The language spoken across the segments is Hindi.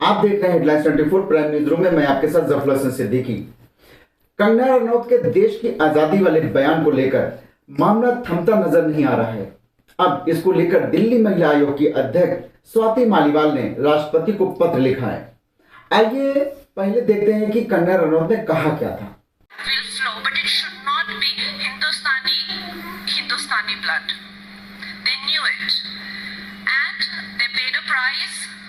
आप देख रहे हैं हेडलाइंस 24 प्राइम न्यूज रूम में। मैं आपके साथ जफर हसन सिद्दीकी। कंगना रनौत के देश की आजादी वाले बयान को लेकर मामला थमता नजर नहीं आ रहा है। अब इसको लेकर दिल्ली महिला आयोग की अध्यक्ष स्वाति मालीवाल ने राष्ट्रपति को पत्र लिखा है। आइए पहले देखते हैं कि कंगना रनौत ने कहा क्या था।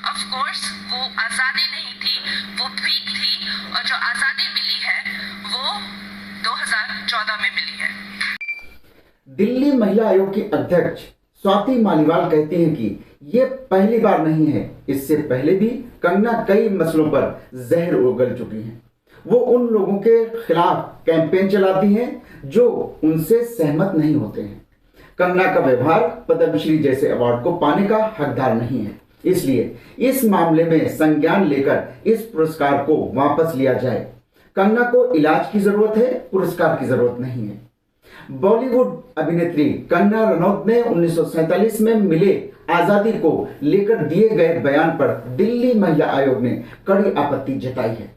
Of course, वो आज़ादी नहीं थी, वो भीख थी, और जो आज़ादी मिली है वो 2014 में मिली है। दिल्ली महिला आयोग की अध्यक्ष स्वाति मालीवाल कहती हैं कि ये पहली बार नहीं है, इससे पहले भी कंगना कई मसलों पर जहर उगल चुकी हैं। वो उन लोगों के खिलाफ कैंपेन चलाती हैं जो उनसे सहमत नहीं होते हैं। कंगना का व्यवहार पद्मश्री जैसे अवार्ड को पाने का हकदार नहीं है, इसलिए इस मामले में संज्ञान लेकर इस पुरस्कार को वापस लिया जाए। कंगना को इलाज की जरूरत है, पुरस्कार की जरूरत नहीं है। बॉलीवुड अभिनेत्री कंगना रनौत ने 1947 में मिले आजादी को लेकर दिए गए बयान पर दिल्ली महिला आयोग ने कड़ी आपत्ति जताई है।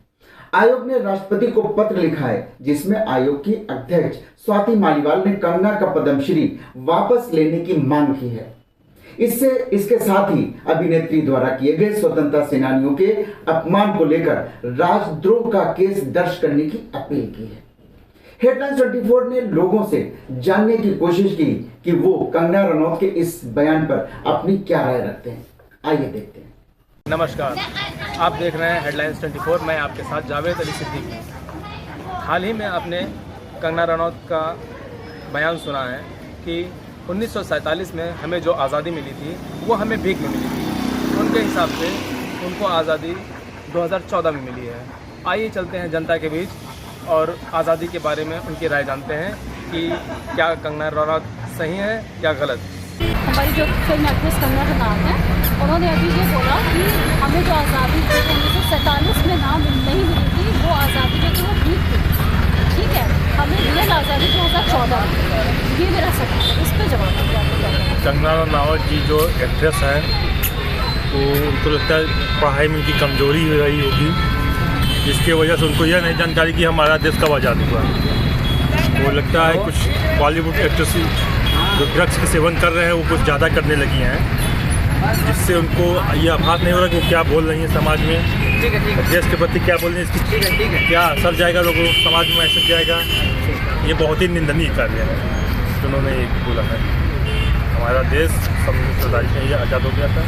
आयोग ने राष्ट्रपति को पत्र लिखा है, जिसमें आयोग की अध्यक्ष स्वाति मालीवाल ने कंगना का पद्मश्री वापस लेने की मांग की है। इसके साथ ही अभिनेत्री द्वारा किए गए स्वतंत्रता सेनानियों के अपमान को लेकर राजद्रोह का केस दर्ज करने की अपील की है। हेडलाइंस 24 ने लोगों से जानने की कोशिश की कि वो कंगना रनौत के इस बयान पर अपनी क्या राय रखते हैं। आइए देखते हैं। नमस्कार, आप देख रहे हैं हेडलाइंस 24। मैं आपके साथ जावेद अली सिद्दीकी। हाल ही में आपने कंगना रनौत का बयान सुना है कि 1947 में हमें जो आज़ादी मिली थी वो हमें भीख में मिली थी। उनके हिसाब से उनको आज़ादी 2014 में मिली है। आइए चलते हैं जनता के बीच और आज़ादी के बारे में उनकी राय जानते हैं कि क्या कंगना रनौत सही है या गलत। हमारी जो फिल्म एक्ट्रेस कंगना का नाम है, उन्होंने अभी ये बोला कि हमें जो आज़ादी 1947 में नाम नहीं मिली थी वो आज़ादी जो थी वो भीख थी। ठीक है, हमें रियल आज़ादी 2014। ये मेरा सवाल है, इस पर जवाब दीजिए। कंगना रनौत जी जो एक्ट्रेस है तो उनको लगता है पढ़ाई में उनकी कमजोरी हो रही होगी, जिसकी वजह से उनको यह नहीं जानकारी कि हमारा देश कब आज़ाद हुआ। वो लगता है कुछ बॉलीवुड एक्ट्रेस जो ड्रग्स के सेवन कर रहे हैं वो कुछ ज़्यादा करने लगी हैं, जिससे उनको ये आभास नहीं हो रहा कि वो क्या बोल रही हैं समाज में, देश के प्रति क्या बोल रही है, इसकी क्या असर जाएगा, लोगों समाज में मैसेज जाएगा। ये बहुत ही निंदनीय कार्य है जो उन्होंने एक बोला है। हमारा देश 1947 में ये आज़ाद हो गया था।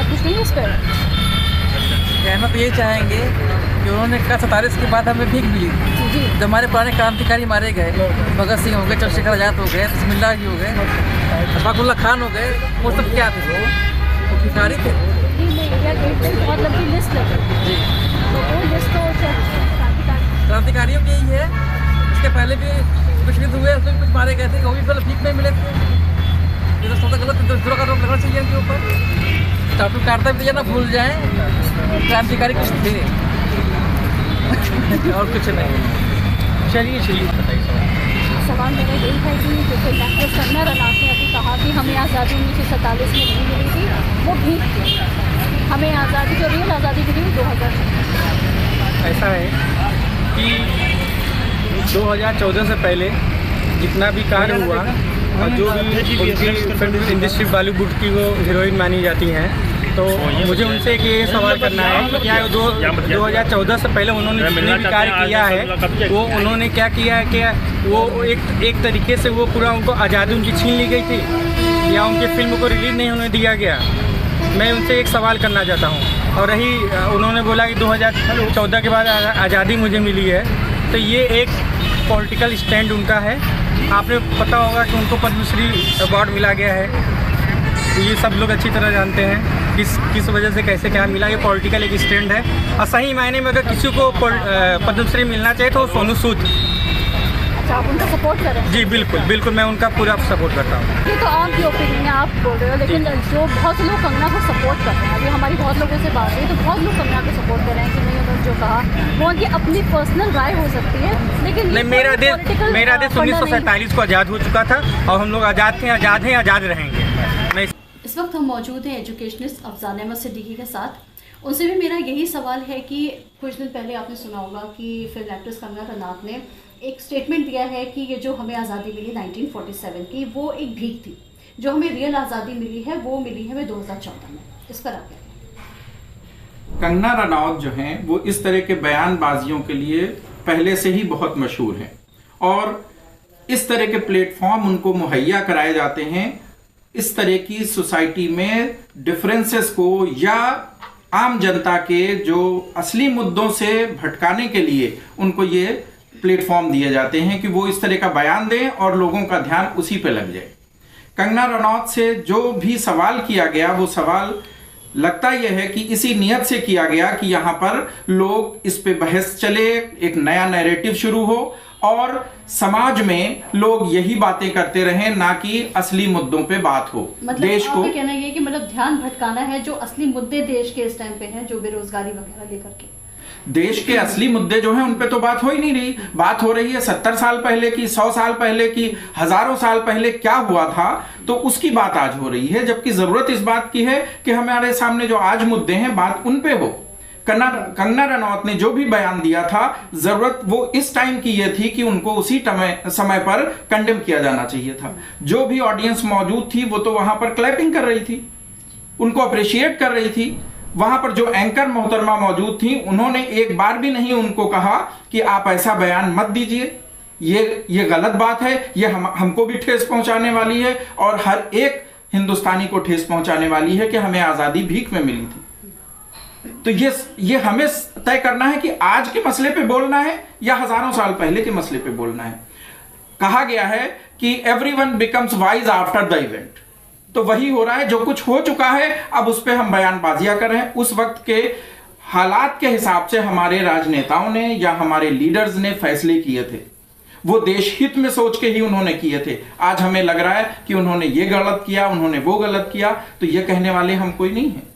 कुछ नहीं इस पर कहना तो ये चाहेंगे कि उन्होंने कहा 47 के बाद हमें भीख मिली। जब हमारे पुराने क्रांतिकारी मारे गए, भगत सिंह हो गए, चंद्रशेखर आज़ाद हो गए, बिस्मिल्लाह जी हो गए, अशफाकुल्लाह खान हो गए, वो सब क्या थे? वो भिखारी थे। बहुत लंबी लिस्ट लगी, तो वो लिस्ट क्रांतिकारियों की ही है। इसके पहले भी कुछ युद्ध हुए, उसमें कुछ मारे गए थे, वो भी पहले भीख में मिले थे। ये तो सबसे गलत दूसरों का रोक लगना चाहिए इनके ऊपर। चाटू काटते भी ना भूल जाएं क्रांतिकारी कुछ थे और कुछ नहीं। चलिए बताइए। सवाल मेरा यही है कि जैसे एक्ट्रेस कंगना रनौत ने अभी कहा कि हमें आज़ादी 1947 में नहीं मिली थी, वो भीख थी। हमें आज़ादी जो रियल आज़ादी मिली वो 2000। ऐसा है कि 2014 से पहले जितना भी कार्य हुआ और जो भी उनकी फिल्म इंडस्ट्री बॉलीवुड की वो हीरोइन मानी जाती हैं, तो मुझे उनसे ये सवाल करना है कि क्या 2014 से पहले उन्होंने जितने भी कार्य किया है वो उन्होंने क्या किया है कि वो एक तरीके से वो पूरा उनको आज़ादी उनकी छीन ली गई थी या उनकी फिल्म को रिलीज़ नहीं होने दिया गया। मैं उनसे एक सवाल करना चाहता हूँ। और रही उन्होंने बोला कि 2014 के बाद आज़ादी मुझे मिली है, तो ये एक पॉलिटिकल स्टैंड उनका है। आपने पता होगा कि उनको पद्मश्री अवार्ड मिला गया है, तो ये सब लोग अच्छी तरह जानते हैं किस वजह से कैसे क्या मिला। ये पॉलिटिकल एक स्टैंड है और सही मायने में अगर किसी को पद्मश्री मिलना चाहिए तो सोनू सूद। अच्छा, आप उनका सपोर्ट कर रहे हैं? जी बिल्कुल मैं उनका पूरा सपोर्ट करता हूँ। ये तो आपकी ओपिनियन है, आप बोल रहे हो, लेकिन जो बहुत से लोग कंगना को सपोर्ट कर रहे हैं, अभी हमारी बहुत लोगों से बात हुई तो बहुत लोग कंगना को सपोर्ट कर रहे हैं कि नहीं, उन्होंने जो कहा वो उनकी अपनी पर्सनल राय हो सकती है, लेकिन नहीं, मेरा देश 1947 को आज़ाद हो चुका था और हम लोग आज़ाद थे, आज़ाद हैं, आज़ाद रहेंगे। इस वक्त हम मौजूद हैं एजुकेशनिस्ट अफजान अहमद सिद्दीकी के साथ। उनसे भी मेरा यही सवाल है कि कुछ दिन पहले आपने सुना होगा कि फिल्म एक्ट्रेस कंगना रनौत ने एक स्टेटमेंट दिया है कि ये जो हमें आज़ादी मिली 1947 की, वो एक भीख थी। जो हमें रियल आज़ादी मिली है वो मिली है 2014 में। इस पर आप क्या कहें? कंगना रनौत जो हैं वो इस तरह के बयानबाजियों के लिए पहले से ही बहुत मशहूर हैं और इस तरह के प्लेटफॉर्म उनको मुहैया कराए जाते हैं इस तरह की सोसाइटी में डिफरेंसेस को या आम जनता के जो असली मुद्दों से भटकाने के लिए उनको ये प्लेटफॉर्म दिए जाते हैं कि वो इस तरह का बयान दें और लोगों का ध्यान उसी पे लग जाए। कंगना रनौत से जो भी सवाल किया गया वो सवाल लगता यह है कि इसी नियत से किया गया कि यहाँ पर लोग इस पे बहस चले, एक नया नैरेटिव शुरू हो और समाज में लोग यही बातें करते रहें, ना कि असली मुद्दों पे बात हो। मतलब देश को कहना ये कि मतलब ध्यान भटकाना है जो असली मुद्दे देश के इस टाइम पे हैं, जो बेरोजगारी वगैरह लेकर के। देश के असली मुद्दे जो हैं उन पे तो बात हो ही नहीं रही। बात हो रही है 70 साल पहले की, 100 साल पहले की, हजारों साल पहले क्या हुआ था, तो उसकी बात आज हो रही है। जबकि जरूरत इस बात की है कि हमारे सामने जो आज मुद्दे हैं बात उन पे हो। कंगना रनौत ने जो भी बयान दिया था, जरूरत वो इस टाइम की ये थी कि उनको उसी समय पर कंडेम किया जाना चाहिए था। जो भी ऑडियंस मौजूद थी वो तो वहां पर क्लैपिंग कर रही थी, उनको अप्रिशिएट कर रही थी। वहां पर जो एंकर मोहतरमा मौजूद थी उन्होंने एक बार भी नहीं उनको कहा कि आप ऐसा बयान मत दीजिए, ये गलत बात है, ये हमको भी ठेस पहुंचाने वाली है और हर एक हिंदुस्तानी को ठेस पहुंचाने वाली है कि हमें आजादी भीख में मिली थी। तो ये हमें तय करना है कि आज के मसले पे बोलना है या हजारों साल पहले के मसले पे बोलना है। कहा गया है कि everyone becomes wise after the event, तो वही हो रहा है। जो कुछ हो चुका है अब उस पे हम बयानबाजियां कर रहे हैं। उस वक्त के हालात के हिसाब से हमारे राजनेताओं ने या हमारे लीडर्स ने फैसले किए थे, वो देश हित में सोच के ही उन्होंने किए थे। आज हमें लग रहा है कि उन्होंने ये गलत किया, उन्होंने वो गलत किया, तो ये कहने वाले हम कोई नहीं है।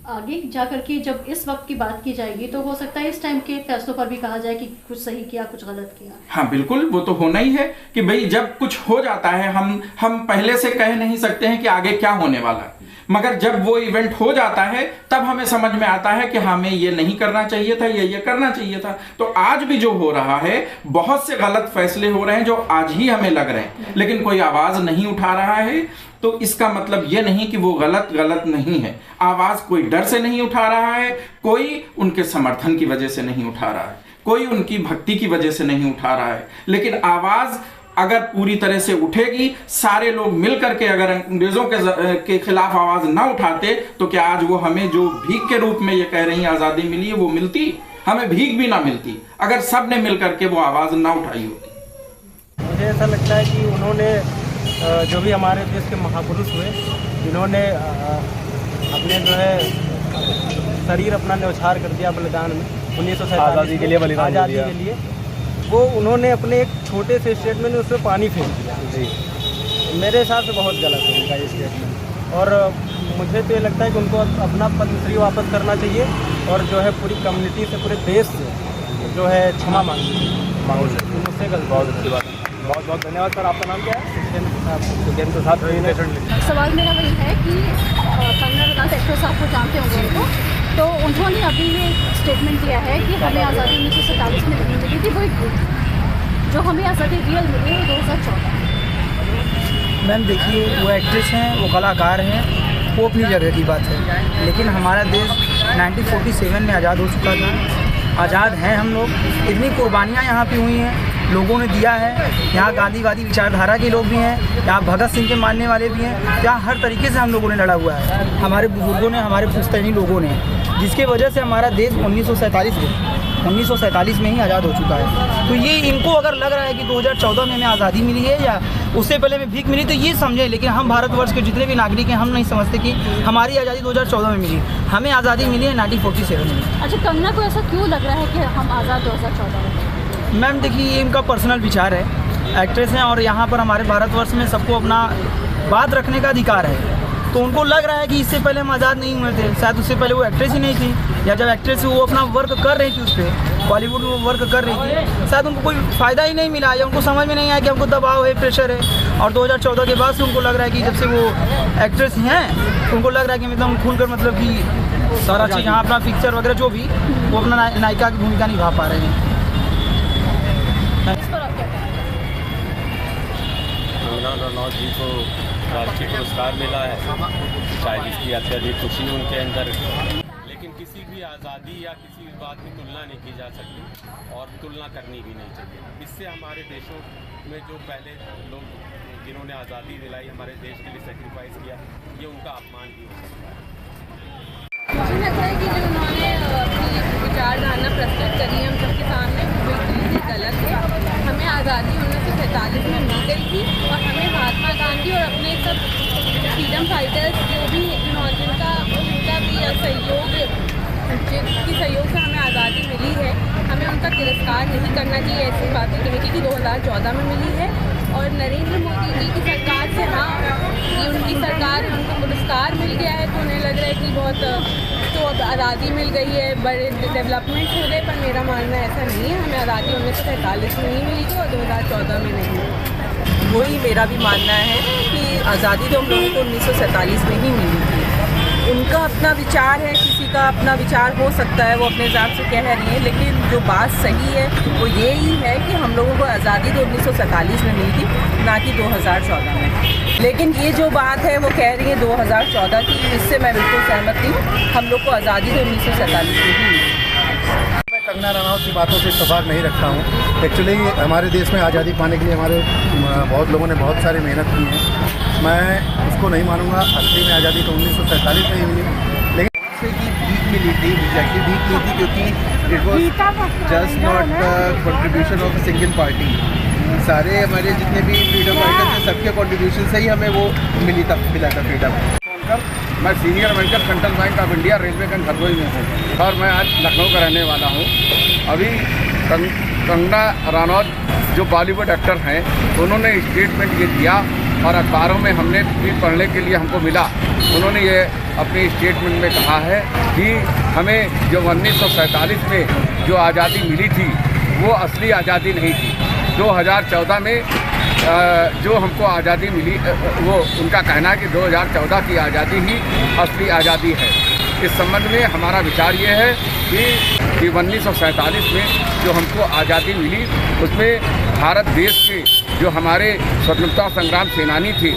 आगे जाकर के जब इस वक्त की बात की जाएगी तो हो सकता है इस टाइम के फैसलों पर भी कहा जाए कि कुछ सही किया, कुछ गलत किया। हाँ बिल्कुल, वो तो होना ही है कि भाई जब कुछ हो जाता है हम पहले से कह नहीं सकते हैं कि आगे क्या होने वाला है, मगर जब वो इवेंट हो जाता है तब हमें समझ में आता है कि हमें ये नहीं करना चाहिए था, ये करना चाहिए था। तो आज भी जो हो रहा है, बहुत से गलत फैसले हो रहे हैं जो आज ही हमें लग रहे हैं, लेकिन कोई आवाज नहीं उठा रहा है। तो इसका मतलब ये नहीं कि वो गलत नहीं है। आवाज कोई डर से नहीं उठा रहा है, कोई उनके समर्थन की वजह से नहीं उठा रहा है, कोई उनकी भक्ति की वजह से नहीं उठा रहा है। लेकिन आवाज अगर पूरी तरह से उठेगी, सारे लोग मिलकर के अगर अंग्रेजों के खिलाफ आवाज ना उठाते, तो क्या आज वो हमें जो भीख के रूप में ये कह रही आजादी मिली है वो मिलती? हमें भीख भी ना मिलती अगर सब ने मिलकर के वो आवाज ना उठाई होती। मुझे ऐसा लगता है कि उन्होंने जो भी हमारे देश के महापुरुष हुए, जिन्होंने अपने जो है शरीर अपना न्यौछावर कर दिया बलिदान में 1947 आज़ादी के लिए, आज़ादी के लिए, वो उन्होंने अपने एक छोटे से स्टेटमेंट में उसमें पानी फेंक दिया। जी, मेरे हिसाब से बहुत गलत है उनका ये स्टेटमेंट। और मुझे तो ये लगता है कि उनको अपना पद्मश्री वापस करना चाहिए और जो है पूरी कम्युनिटी से, पूरे देश से जो है क्षमा मांगनी चाहिए। मुझसे गलत। बहुत अच्छी बात है, बहुत बहुत धन्यवाद सर। आपका नाम क्या है? सुखेंद्र प्रसाद। सवाल मेरा वही है कि कंगना रनौत एक्ट्रेस आपको जानते होंगे उनको, तो उन्होंने अभी ये स्टेटमेंट दिया है कि हमें आज़ादी 1947 में नहीं मिली थी, वो एक भूल थी। जो हमें आज़ादी रियल मिली है 2014। मैम देखिए, वो एक्ट्रेस हैं, वो कलाकार हैं, वो अपनी जगह की बात है। लेकिन हमारा देश 1947 में आज़ाद हो चुका था, आज़ाद हैं हम लोग। इतनी कुर्बानियाँ यहाँ पे हुई हैं, लोगों ने दिया है। यहाँ गांधीवादी विचारधारा के लोग भी हैं, यहाँ भगत सिंह के मानने वाले भी हैं, यहाँ हर तरीके से हम लोगों ने लड़ा हुआ है। हमारे बुजुर्गों ने, हमारे पुश्तैनी लोगों ने, जिसके वजह से हमारा देश 1947 में ही आज़ाद हो चुका है। तो ये इनको अगर लग रहा है कि 2014 में हमें आज़ादी मिली है या उससे पहले में भीख मिली, तो ये समझें। लेकिन हम भारतवर्ष के जितने भी नागरिक हैं, हम नहीं समझते कि हमारी आज़ादी 2014 में मिली, हमें आज़ादी मिली है 1947 में। अच्छा, कंगना को ऐसा क्यों लग रहा है कि हम आज़ाद 2014 में? मैम देखिए, ये इनका पर्सनल विचार है, एक्ट्रेस हैं और यहाँ पर हमारे भारतवर्ष में सबको अपना बात रखने का अधिकार है। तो उनको लग रहा है कि इससे पहले हम आज़ाद नहीं हुए थे, शायद उससे पहले वो एक्ट्रेस ही नहीं थी। या जब एक्ट्रेस वो अपना वर्क कर रही थी उस पर, बॉलीवुड में वर्क कर रही थी, शायद उनको कोई फ़ायदा ही नहीं मिला या उनको समझ में नहीं आया कि हमको दबाव है, प्रेशर है। और 2014 के बाद से उनको लग रहा है कि जब से वो एक्ट्रेस हैं तो उनको लग रहा है कि मतलब खुलकर मतलब कि सारा चीज़ यहाँ अपना पिक्चर वगैरह जो भी वो अपना नायिका की भूमिका निभा पा रहे हैं। कंगना रनौत जी को राष्ट्रीय पुरस्कार मिला है, शायद इसकी अत्यधिक खुशी उनके अंदर, लेकिन किसी भी आज़ादी या किसी भी बात की तुलना नहीं की जा सकती और तुलना करनी भी नहीं चाहिए। इससे हमारे देशों में जो पहले लोग जिन्होंने आज़ादी दिलाई, हमारे देश के लिए सेक्रीफाइस किया, ये उनका अपमान भी हो सकता है। मुझे लगता है कि जो उन्होंने अपनी विचारधारा प्रस्तुत करी है हम सबके सामने, बिल्कुल ही गलत है। हमें आज़ादी 1947 में मिल गई थी और हमें महात्मा गांधी और अपने सब फ्रीडम फाइटर्स जो भी जिनका भी सहयोग, जिनकी सहयोग से हमें आज़ादी मिली है, हमें उनका तिरस्कार नहीं करना चाहिए। ऐसी बातें कही कि 2014 में मिली है और नरेंद्र मोदी जी की सरकार से हाँ ये उनकी सरकार है, उनको पुरस्कार मिल गया है तो उन्हें लग रहा है कि बहुत तो अब आज़ादी मिल गई है, बड़े डेवलपमेंट हो गए, पर मेरा मानना ऐसा नहीं है। हमें आज़ादी 1947 में ही मिली थी और 2014 में नहीं। वही मेरा भी मानना है कि आज़ादी तो हम लोगों को 1947 में ही मिली थी। उनका अपना विचार है, किसी का अपना विचार हो सकता है, वो अपने हिसाब से कह रही हैं, लेकिन जो बात सही है वो ये ही है कि हम लोगों को आज़ादी तो 1947 में मिली थी, ना कि 2014 में। लेकिन ये जो बात है वो कह रही है 2014 की, इससे मैं बिल्कुल सहमत नहीं हूँ। हम लोग को आज़ादी तो 1947 में ही मिली। मैं कंगना रनौत की बातों से इत्तेफाक नहीं रखता हूँ। एक्चुअली हमारे देश में आज़ादी पाने के लिए हमारे बहुत लोगों ने बहुत सारी मेहनत की है। मैं उसको नहीं मानूंगा, असली में आज़ादी तो 1947 में ही मिली, लेकिन से की भीख मिली थी, एग्जैक्टली भीख नहीं थी, क्योंकि it was just not the contribution of a single party. सारे हमारे जितने भी फ्रीडम फाइटर्स थे सबके कंट्रीब्यूशन से ही हमें वो मिला था फ्रीडम। मैं senior manager central bank of India railway Ganj Hardoi में हूँ और मैं आज लखनऊ का रहने वाला हूँ। अभी कंगना रनौत जो बॉलीवुड एक्टर हैं उन्होंने स्टेटमेंट ये दिया और अखबारों में हमने भी पढ़ने के लिए हमको मिला। उन्होंने ये अपने स्टेटमेंट में कहा है कि हमें जो 1947 में जो आज़ादी मिली थी वो असली आज़ादी नहीं थी। 2014 में जो हमको आज़ादी मिली वो उनका कहना है कि 2014 की आज़ादी ही असली आज़ादी है। इस संबंध में हमारा विचार ये है कि 1947 में जो हमको आज़ादी मिली उसमें भारत देश के जो हमारे स्वतंत्रता संग्राम सेनानी थे,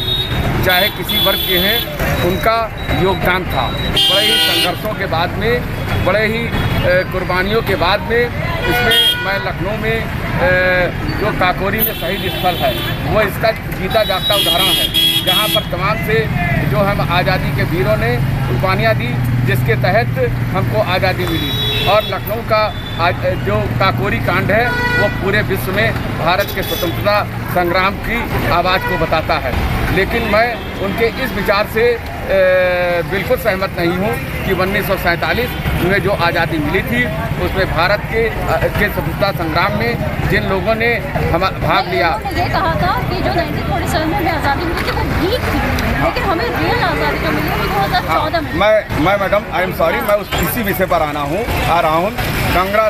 चाहे किसी वर्ग के हैं, उनका योगदान था। बड़े ही संघर्षों के बाद में, बड़े ही कुर्बानियों के बाद में इसमें मैं लखनऊ में जो काकोरी में शहीद स्थल है वो इसका जीता जागता उदाहरण है, जहाँ पर तमाम से जो हम आज़ादी के वीरों ने कुर्बानियाँ दी, जिसके तहत हमको आज़ादी मिली। और लखनऊ का जो काकोरी कांड है वो पूरे विश्व में भारत के स्वतंत्रता संग्राम की आवाज़ को बताता है। लेकिन मैं उनके इस विचार से बिल्कुल सहमत नहीं हूँ कि 1947 में जो आज़ादी मिली थी उसमें भारत के स्वतंत्रता संग्राम में जिन लोगों ने भाग लिया। ये कहा था कि जो 1947 में आज़ादी मिली थी वो भीख थी, लेकिन हमें रियल आज़ादी जो मिली वो 2014 में। मैं मैडम आई एम सॉरी, मैं इसी विषय पर आ रहा हूँ। कंगना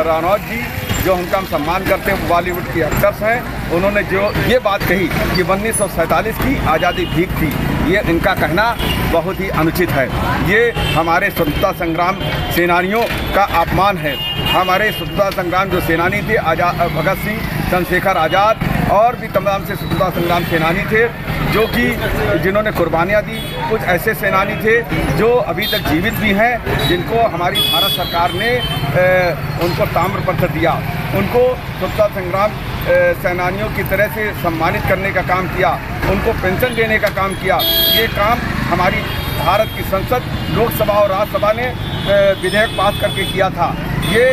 रनौत जी जो उनका हम सम्मान करते हैं, बॉलीवुड की एक्टर्स हैं, उन्होंने जो ये बात कही कि 1947 की आज़ादी भीख थी, ये इनका कहना बहुत ही अनुचित है। ये हमारे स्वतंत्रता संग्राम सेनानियों का अपमान है। हमारे स्वतंत्रता संग्राम जो सेनानी थे, भगत सिंह, चंद्रशेखर आज़ाद और भी तमाम से स्वतंत्रता संग्राम सेनानी थे जो कि जिन्होंने कुर्बानियाँ दी। कुछ ऐसे सेनानी थे जो अभी तक जीवित भी हैं, जिनको हमारी भारत सरकार ने उनको ताम्रपत्र दिया, उनको स्वतंत्रता संग्राम सेनानियों की तरह से सम्मानित करने का काम किया, उनको पेंशन देने का काम किया। ये काम हमारी भारत की संसद, लोकसभा और राज्यसभा ने विधेयक पास करके किया था। ये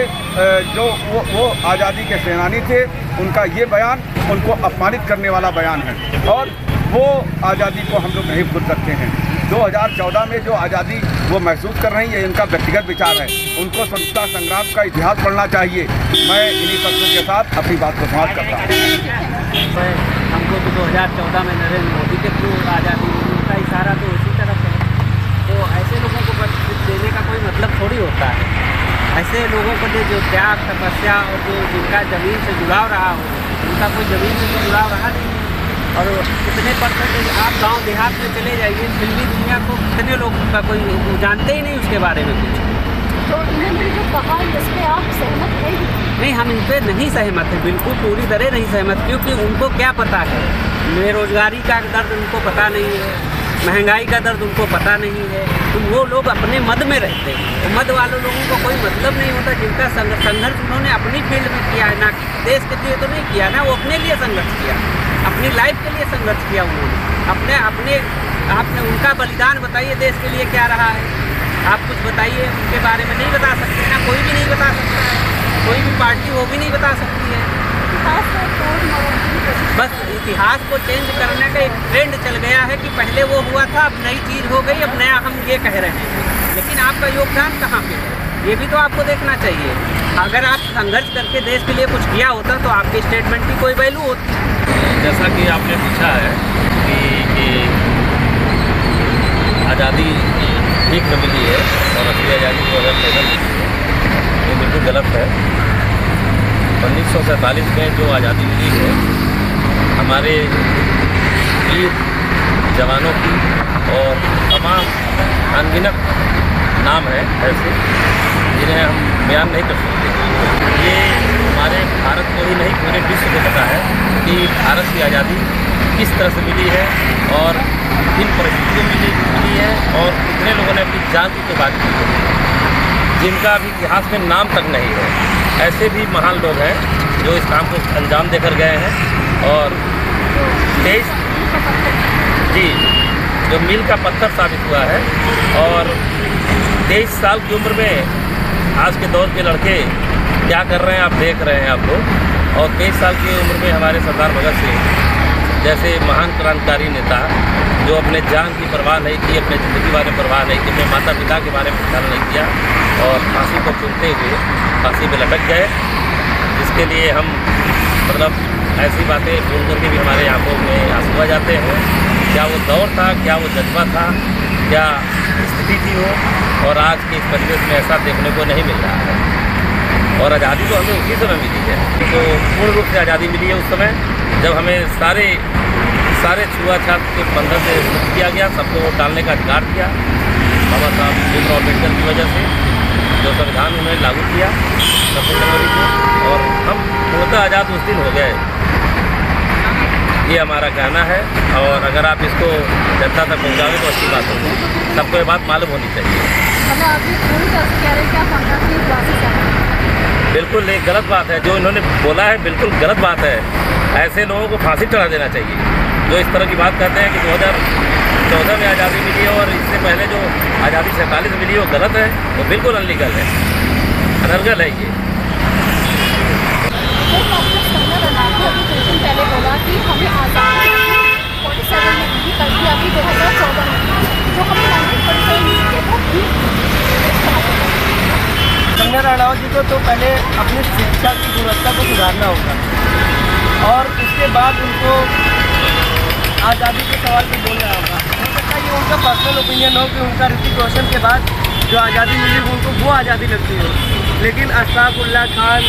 जो वो आज़ादी के सेनानी थे, उनका ये बयान उनको अपमानित करने वाला बयान है और वो आज़ादी को हम लोग नहीं भूल सकते हैं। 2014 में जो आज़ादी वो महसूस कर रही है, इनका व्यक्तिगत विचार है। उनको स्वतंत्रता संग्राम का इतिहास पढ़ना चाहिए। मैं इन्हीं शब्दों के साथ अपनी बात को समाप्त करता हूँ। हमको तो 2014 में नरेंद्र मोदी के थ्रू आज़ादी मिली, उनका इशारा तो उसी तरफ है, तो ऐसे लोगों को देने का कोई मतलब थोड़ी होता है। ऐसे लोगों को जो त्याग तपस्या और जो जिनका ज़मीन से जुड़ाव रहा हो, उनका कोई ज़मीन से तो जुड़ाव रहा नहीं है। और कितने परसेंटेज आप गांव देहात में चले जाइए, फिल्मी दुनिया को कितने लोग का कोई जानते ही नहीं उसके बारे में कुछ। तो इन्होंने जो कहा इस पर आप सहमत हैं? नहीं, हम इन पर नहीं सहमत हैं, बिल्कुल पूरी तरह नहीं सहमत, क्योंकि उनको क्या पता है, बेरोजगारी का दर्द उनको पता नहीं है, महंगाई का दर्द उनको पता नहीं है। तो वो लोग अपने मद में रहते हैं, तो मद वाले लोगों को कोई मतलब नहीं होता। जिनका संघर्ष उन्होंने अपनी फील्ड में किया है, ना कि देश के लिए तो नहीं किया ना, वो अपने लिए संघर्ष किया, अपनी लाइफ के लिए संघर्ष किया उन्होंने। आपने उनका बलिदान बताइए देश के लिए क्या रहा है, आप कुछ बताइए उनके बारे में। नहीं बता सकते ना, कोई भी नहीं बता सकता है, कोई भी पार्टी वो भी नहीं बता सकती है। बस इतिहास को चेंज करने का एक ट्रेंड चल गया है कि पहले वो हुआ था, अब नई चीज़ हो गई, अब नया हम ये कह रहे हैं। लेकिन आपका योगदान कहाँ पे है, ये भी तो आपको देखना चाहिए। अगर आप संघर्ष करके देश के लिए कुछ किया होता तो आपके स्टेटमेंट की कोई वैल्यू होती। जैसा कि आपने पूछा है कि आज़ादी ठीक न मिली है और असली आज़ादी 2013 मिली है, ये बिल्कुल गलत है। 1947 में जो आज़ादी मिली है, हमारे वीर जवानों की और तमाम अनगिनत नाम है ऐसे जिन्हें हम बयान नहीं कर सकते। ये हमारे भारत को ही नहीं, पूरे विश्व को पता है कि भारत की आज़ादी किस तरह से मिली है और किन परिस्थितियों में मिली है और कितने लोगों ने अपनी जान की कुर्बानी की है, जिनका अभी इतिहास में नाम तक नहीं है। ऐसे भी महान लोग हैं जो इस काम को अंजाम देकर गए हैं और 23 जी जो मील का पत्थर साबित हुआ है। और 23 साल की उम्र में आज के दौर के लड़के क्या कर रहे हैं आप देख रहे हैं आप लोग। और 23 साल की उम्र में हमारे सरदार भगत सिंह जैसे महान क्रांतिकारी नेता जो अपने जान की परवाह नहीं की, अपने ज़िंदगी के बारे में परवाह नहीं की, अपने माता पिता के बारे में ख्याल नहीं किया और फांसी को चुनते हुए फांसी पे लटक गए, जिसके लिए हम मतलब ऐसी बातें बोल करके भी हमारे आंखों में आंसू आ जाते हैं। क्या वो दौर था, क्या वो जज्बा था, क्या स्थिति थी वो, और आज के इस परिवेश में ऐसा देखने को नहीं मिल रहा है। और आज़ादी तो हमें उसी समय मिली है, तो पूर्ण रूप से आज़ादी मिली है उस समय जब हमें सारे छुआछूत के बंधन से मुक्त किया गया, सबको वोट डालने का अधिकार दिया बाबा साहब भीमराव अम्बेडकर की वजह से, जो संविधान उन्होंने लागू किया 26 जनवरी को, और हम पूर्णतः आज़ाद उस दिन हो गए। ये हमारा कहना है और अगर आप इसको जनता तक पहुँचाएं तो अच्छी बात होगी, सबको ये बात मालूम होनी चाहिए। बिल्कुल एक गलत बात है जो इन्होंने बोला है, बिल्कुल गलत बात है। ऐसे लोगों को फांसी चढ़ा देना चाहिए जो इस तरह की बात करते हैं कि 2014 में आज़ादी मिली है और इससे पहले जो आज़ादी 47 में मिली वो गलत है, वो बिल्कुल अनलीगल है, अनर्गल है ये। पहले बोला कि हमें आज़ादी 47 में मिली, कल अभी 2014 में जो हमें 1947 मिली है वो भी। कंगना रनावत जी को तो पहले अपनी शिक्षा की गुणवत्ता को सुधारना होगा और उसके बाद उनको आज़ादी के सवाल पर बोलना होगा। हो सकता है कि उनका पर्सनल ओपिनियन हो कि उनका ऋतिक रोशन के बाद जो आज़ादी मिली उनको वो आज़ादी लगती हो, लेकिन अशफाक उल्लाह खान,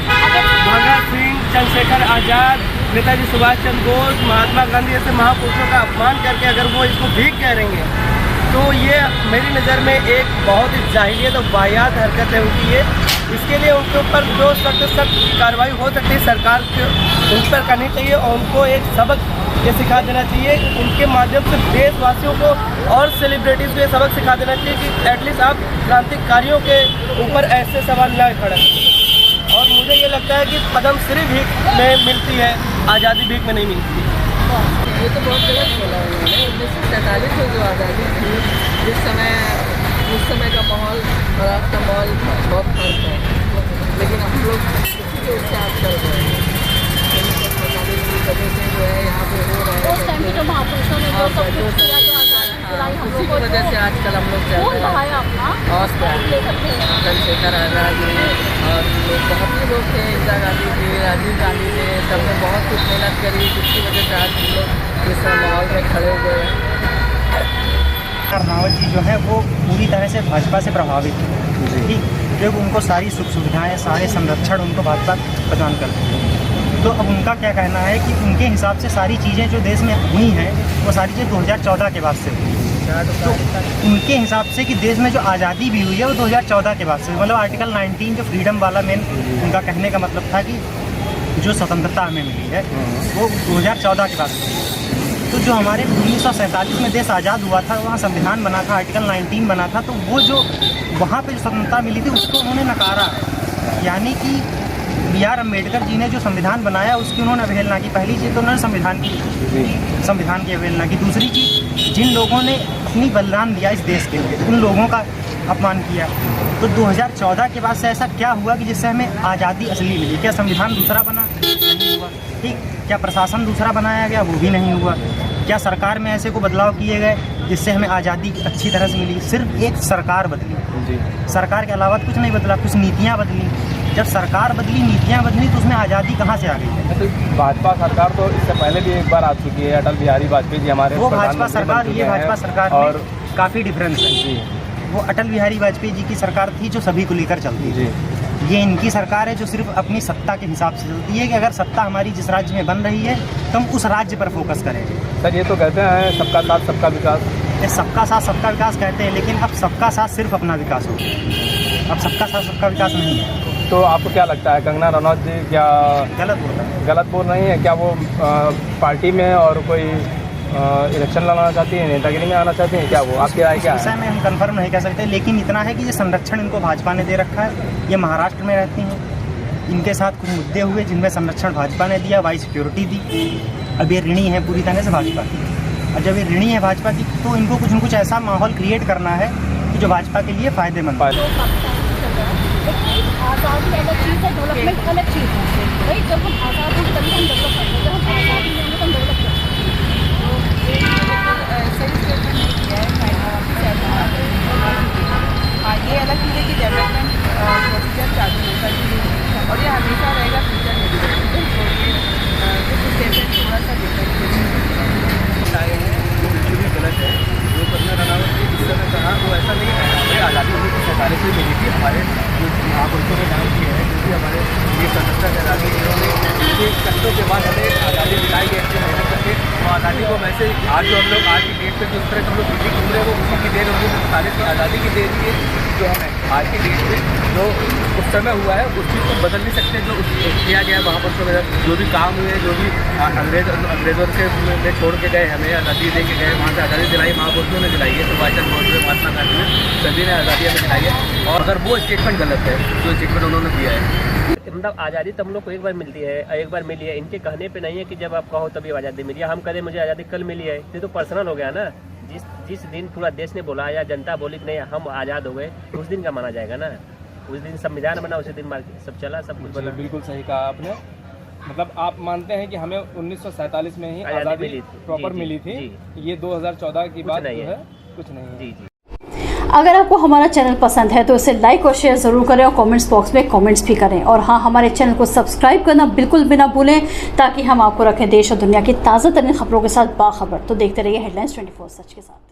भगत सिंह, चंद्रशेखर आज़ाद, नेताजी सुभाष चंद्र बोस, महात्मा गांधी जैसे महापुरुषों का अपमान करके अगर वो इसको भीख कह रही हैं तो ये मेरी नज़र में एक बहुत ही जाहिलियत और वाहियात हरकत है उनकी ये। इसके लिए उनके ऊपर जो सख्त कार्रवाई हो सकती है सरकार को उन पर करनी चाहिए और उनको एक सबक ये सिखा देना चाहिए। उनके माध्यम से देशवासियों को और सेलिब्रिटीज़ को ये सबक सिखा देना चाहिए कि एटलीस्ट आप क्रांतिकारियों के ऊपर ऐसे सवाल न खड़े। और मुझे ये लगता है कि पद्म श्री भीख में मिलती है, आज़ादी भीख में नहीं मिलती है। ये तो बहुत गलत बोला उन्होंने। 1947 में जो आज़ादी थी, उस समय का माहौल और आज का माहौल बहुत फर्क है, लेकिन हम लोग उसी के उससे आज कर रहे हैं। 1947 की वजह से जो है यहाँ पे हो रहा है, उस टाइम के जो महापुरुषों ने जो सब कुछ किया, जो आज़ादी दिलाई हम लोगों को, उसी की वजह से आजकल हम लोग चल रहे हैं। और चंद्रशेखर आज़ाद ने और लोग बहुत ही लोग थे, इंदिरा गांधी थे, राजीव गांधी थे, सबने बहुत कुछ मेहनत करी, जिसकी वजह से आज हम लोग इस माहौल में खड़े हुए हैं। रनावत जी जो है वो पूरी तरह से भाजपा से प्रभावित है, ठीक, क्योंकि उनको सारी सुख सुविधाएँ, सारे संरक्षण उनको भाजपा प्रदान करती है। तो अब उनका क्या कहना है कि उनके हिसाब से सारी चीज़ें जो देश में हुई हैं वो सारी चीज़ें 2014 के बाद से हुई। तो उनके हिसाब से कि देश में जो आज़ादी भी हुई है वो 2014 के बाद से, मतलब आर्टिकल 19 जो फ्रीडम वाला मेन उनका कहने का मतलब था कि जो स्वतंत्रता हमें मिली है वो 2014 के बाद से। तो जो हमारे 1947 में देश आज़ाद हुआ था, वहाँ संविधान बना था, आर्टिकल 19 बना था, तो वो जो वहाँ पे जो स्वतंत्रता मिली थी उसको उन्होंने नकारा है। यानी कि B.R. अम्बेडकर जी ने जो संविधान बनाया उसकी उन्होंने अवहेलना की। पहली चीज़ तो उन्होंने संविधान की अवहेलना की। दूसरी चीज़, जिन लोगों ने अपनी बलिदान दिया इस देश के लिए उन लोगों का अपमान किया। तो 2014 के बाद से ऐसा क्या हुआ कि जिससे हमें आज़ादी असली मिली? क्या संविधान दूसरा बना? नहीं हुआ। ठीक, क्या प्रशासन दूसरा बनाया गया? वो भी नहीं हुआ। क्या सरकार में ऐसे को बदलाव किए गए जिससे हमें आज़ादी अच्छी तरह से मिली? सिर्फ एक सरकार बदली, सरकार के अलावा कुछ नहीं बदला। कुछ नीतियाँ बदली, जब सरकार बदली, नीतियाँ बदली, तो उसमें आज़ादी कहाँ से आ गई है? तो भाजपा सरकार तो इससे पहले भी एक बार आ चुकी है, अटल बिहारी वाजपेयी जी हमारे वो भाजपा सरकार, ये भाजपा सरकार और काफ़ी डिफरेंस है जी। वो अटल बिहारी वाजपेयी जी की सरकार थी जो सभी को लेकर चलती है। ये इनकी सरकार है जो सिर्फ अपनी सत्ता के हिसाब से चलती है कि अगर सत्ता हमारी जिस राज्य में बन रही है तो हम उस राज्य पर फोकस करें। सर ये तो कहते हैं सबका साथ सबका विकास, ये सबका साथ सबका विकास कहते हैं, लेकिन अब सबका साथ सिर्फ अपना विकास हो, अब सबका साथ सबका विकास नहीं है। तो आपको क्या लगता है कंगना रनौत जी क्या गलत बोल रही है? क्या वो पार्टी में और कोई इलेक्शन लड़ना चाहती है, नेतागिरी में आना चाहती हैं? क्या वो आपकी राय क्या है? विषय में हम कंफर्म नहीं कह सकते, लेकिन इतना है कि ये संरक्षण इनको भाजपा ने दे रखा है। ये महाराष्ट्र में रहती हैं, इनके साथ कुछ मुद्दे हुए जिनमें संरक्षण भाजपा ने दिया, वाई सिक्योरिटी दी। अब ये ऋणी है पूरी तरह से भाजपा की, और जब ये ऋणी है भाजपा की तो इनको कुछ न कुछ ऐसा माहौल क्रिएट करना है कि जो भाजपा के लिए फ़ायदेमंद है। आज़ादी अलग चीज़ है, डेवलपमेंट अलग चीज़ है। भाई जब हम आज़ाद होंगे तभी हम डेवलप करेंगे, जब हम आज़ादी नहीं होंगे तो हम डेवलप करेंगे। सही स्टेटमेंट नहीं किया है। ये अलग चीज़ है कि डेवलपमेंट प्रोसीजर चालू होता है और ये हमेशा रहेगा फ्यूचर में भी। तो स्टेटमेंट थोड़ा सा डिफरेंट आए हैं वो बिल्कुल भी गलत है। जो कंगना रनावत ने जिस समय कहा वो ऐसा नहीं है। हमें आज़ादी 1947 में मिली थी। हमारे जो महापुरुषों ने नाम किए हैं, जो भी हमारे ये स्वतंत्रता सेनानी जिन्होंने कष्टों के बाद हमें आज़ादी दिलाई गई अच्छी मेहनत करके, वो आज़ादी को वैसे आज जो हम लोग आज की डेट पर जिस तरह हम लोग खुशी घूम रहे हैं वो उसी की देर 1947 की आज़ादी की देर ही है। जो हमें आज की डेट में जो उस समय हुआ है उस चीज़ को बदल नहीं सकते। जो किया गया है महापुरुषों में जो भी काम हुए, जो भी अंग्रेज़ों से छोड़ के गए, हमें आज़ादी दे के गए, वहाँ से आज़ादी दिलाई महापुरुषों ने दिलाई है। सुभाष चंद्र बोस ने, महात्मा गांधी ने, सभी ने आज़ादी हमें दिलाई है। और अगर वो स्टेटमेंट गलत है जो स्टेटमेंट उन्होंने दिया है, मतलब आज़ादी तो हम लोग को एक बार मिलती है, एक बार मिली है। इनके कहने पे नहीं है कि जब आप कहो तभी आज़ादी मिली है। हम कहें मुझे आज़ादी कल मिली है, ये तो पर्सनल हो गया ना। जिस दिन पूरा देश ने बोला या जनता बोली कि नहीं हम आज़ाद हो गए, उस दिन का माना जाएगा ना। उस दिन संविधान बना, उसी दिन सब चला, सब कुछ बना। बिल्कुल सही कहा आपने। मतलब आप मानते हैं कि हमें 1947 में ही आज़ादी प्रॉपर मिली थी। ये 2014 की बात जो है कुछ नहीं है। जी। अगर आपको हमारा चैनल पसंद है तो इसे लाइक और शेयर ज़रूर करें और कमेंट्स बॉक्स में कमेंट्स भी करें। और हाँ, हमारे चैनल को सब्सक्राइब करना बिल्कुल भी ना भूलें ताकि हम आपको रखें देश और दुनिया की ताज़ा तरीन खबरों के साथ बाखबर। तो देखते रहिए हेडलाइंस 24 सच के साथ।